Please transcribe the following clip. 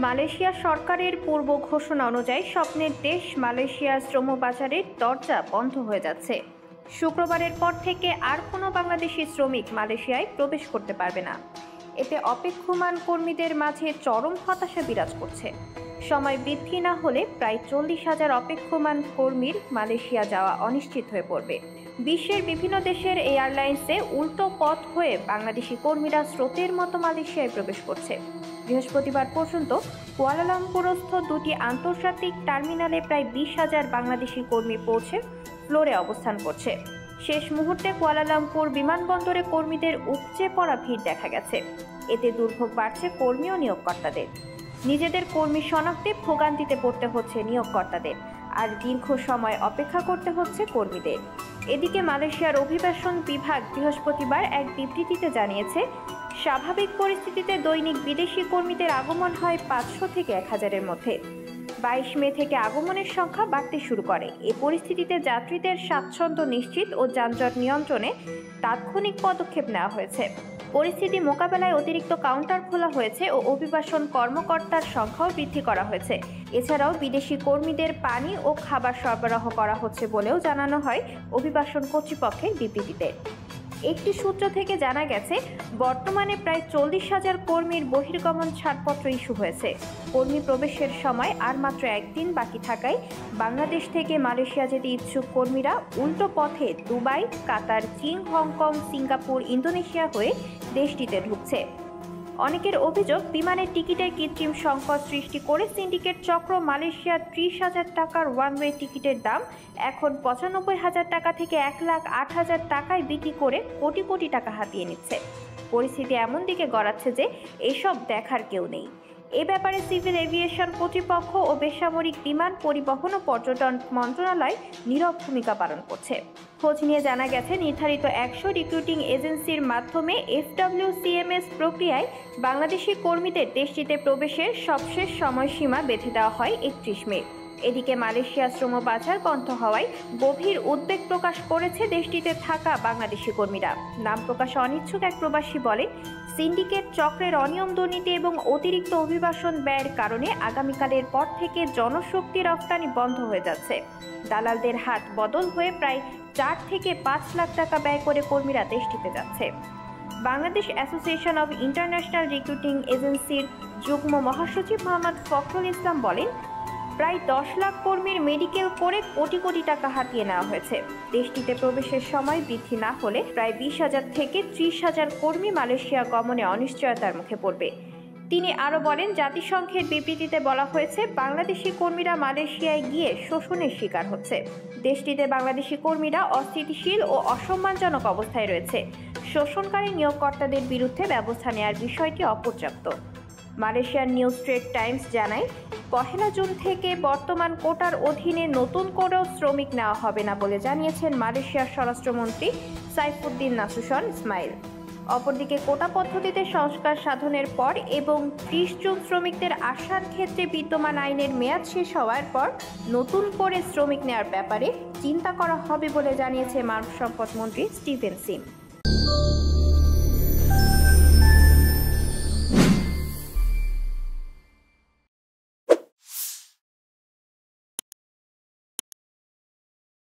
Malaysia সরকারের পূর্ব ঘোষণা অনুযায়ী স্বপ্নের দেশ মালয়েশিয়ার শ্রম বাজারের দরজা বন্ধ হয়ে যাচ্ছে। শুক্রবারের পর থেকে আর কোনো বাংলাদেশি শ্রমিক মালয়েশিয়ায় প্রবেশ করতে পারবে না। এতে অপেক্ষমান কর্মীদের মাঝে চরম হতাশা বিরাজ করছে। সময় বৃদ্ধি না হলে প্রায় 40,000 অপেক্ষমান কর্মীর মালয়েশিয়া যাওয়া অনিশ্চিত হয়ে পড়বে। বিশ্বের বিভিন্ন দেশের এয়ারলাইন্সে উল্টো পথ হয়ে বাংলাদেশি কর্মীরা স্রোতের মতো মালয়েশিয়ায় প্রবেশ করছে। বৃহস্পতিবার পর্যন্ত কুয়ালালামপুরস্থ দুটি আন্তর্জাতিক টার্মিনালে প্রায় 20,000 বাংলাদেশি কর্মী পৌঁছে ফ্লোরে অবস্থান করছে। শেষ মুহূর্তে কুয়ালালামপুর বিমানবন্দরে কর্মীদের উপচে পড়া ভিড় দেখা গেছে। এতে দুর্ভোগ বাড়ছে কর্মী ও নিয়োগকর্তাদের। নিজেদের কর্মী শনাক্তে ভোগান্তিতে পড়তে হচ্ছে নিয়োগকর্তাদের, আর দীর্ঘ সময় অপেক্ষা করতে হচ্ছে কর্মীদের। এদিকে মালয়েশিয়ার অভিবাসন বিভাগ বৃহস্পতিবার এক বিবৃতিতে জানিয়েছে, স্বাভাবিক পরিস্থিতিতে দৈনিক বিদেশি কর্মীদের আগমন হয় 500 থেকে 1000-এর মধ্যে। 22 মে থেকে আগমনের সংখ্যা বাড়তে শুরু করে। এ পরিস্থিতিতে যাত্রীদের স্বাচ্ছন্দ্য নিশ্চিত ও যানজট নিয়ন্ত্রণে তাৎক্ষণিক পদক্ষেপ নেওয়া হয়েছে। পরিস্থিতি মোকাবেলায় অতিরিক্ত কাউন্টার খোলা হয়েছে ও অভিবাসন কর্মকর্তার সংখ্যাও বৃদ্ধি করা হয়েছে। এছাড়াও বিদেশি কর্মীদের পানি ও খাবার সরবরাহ করা হচ্ছে বলেও জানানো হয় অভিবাসন কর্তৃপক্ষের বিবৃতিতে। একটি সূত্র থেকে জানা গেছে, বর্তমানে প্রায় 40,000 কর্মীর বহির্গমন ছাড়পত্র ইস্যু হয়েছে। কর্মী প্রবেশের সময় আর মাত্র একদিন বাকি থাকায় বাংলাদেশ থেকে মালয়েশিয়া যেতে ইচ্ছুক কর্মীরা উল্টো পথে দুবাই, কাতার, চীন, হংকং, সিঙ্গাপুর, ইন্দোনেশিয়া হয়ে দেশটিতে ঢুকছে। অনেকের অভিযোগ, বিমানের টিকিটের কৃত্রিম সংকট সৃষ্টি করে সিন্ডিকেট চক্র মালয়েশিয়ার 30,000 টাকার ওয়ানওয়ে টিকিটের দাম এখন 95,000 টাকা থেকে 1,08,000 টাকায় বিক্রি করে কোটি কোটি টাকা হাতিয়ে নিচ্ছে। পরিস্থিতি এমন দিকে গড়াচ্ছে যে এসব দেখার কেউ নেই। এ ব্যাপারে সিভিল এভিয়েশন কর্তৃপক্ষ ও বেসামরিক বিমান পরিবহন ও পর্যটন মন্ত্রণালয় নীরব ভূমিকা পালন করছে। খোঁজ নিয়ে জানা গেছে, নির্ধারিত 100 রিক্রুটিং এজেন্সির মাধ্যমে FWCMS প্রক্রিয়ায় বাংলাদেশি কর্মীদের দেশটিতে প্রবেশের সবশেষ সময়সীমা বেঁধে দেওয়া হয় 31 মে। এদিকে মালয়েশিয়া শ্রম বাজার বন্ধ হওয়ায় গভীর উদ্বেগ প্রকাশ করেছে দেশটিতে থাকা বাংলাদেশি কর্মীরা। নাম প্রকাশে অনিচ্ছুক এক প্রবাসী বলেন, সিন্ডিকেট চক্রের অনিয়ম, দুর্নীতি এবং অতিরিক্ত অভিবাসন ব্যয়ের কারণে আগামীকালের পর থেকে জনশক্তি রপ্তানি বন্ধ হয়ে যাচ্ছে। দালালদের হাত বদল হয়ে প্রায় 4 থেকে 5 লাখ টাকা ব্যয় করে কর্মীরা দেশটিতে যাচ্ছে। Bangladesh association of international recruiting এজেন্সির যুগ্ম মহাসচিব মোহাম্মদ ফখরুল ইসলাম বলেন, প্রায় 10 লাখ কর্মীর মেডিকেল করে কোটি কোটি টাকা হাতিয়ে নেওয়া হয়েছে। দেশটিতে প্রবেশের সময় বৃদ্ধি না হলে প্রায় 20,000 থেকে 30,000 কর্মী মালয়েশিয়া গমনে অনিশ্চয়তার মুখে পড়বে। তিনি আরও বলেন, জাতিসংঘের বিবৃতিতে বলা হয়েছে, বাংলাদেশি কর্মীরা মালয়েশিয়ায় গিয়ে শোষণের শিকার হচ্ছে। দেশটিতে বাংলাদেশি কর্মীরা অস্থিতিশীল ও অসম্মানজনক অবস্থায় রয়েছে। শোষণকারী নিয়োগকর্তাদের বিরুদ্ধে ব্যবস্থা নেওয়ার বিষয়টি অপর্যাপ্ত। মালয়েশিয়ার নিউ স্ট্রেট টাইমস জানায়, 1 জুন থেকে বর্তমান কোটার অধীনে নতুন করেও শ্রমিক নেওয়া হবে না বলে জানিয়েছেন মালয়েশিয়ার স্বরাষ্ট্রমন্ত্রী সাইফুদ্দিন নাসুশন ইসমাইল। অপরদিকে কোটা পদ্ধতিতে সংস্কার সাধনের পর এবং 30 জুন শ্রমিকদের আসার ক্ষেত্রে বিদ্যমান আইনের মেয়াদ শেষ হওয়ার পর নতুন করে শ্রমিক নেওয়ার ব্যাপারে চিন্তা করা হবে বলে জানিয়েছে মানব সম্পদ মন্ত্রী স্টিভেন সিম।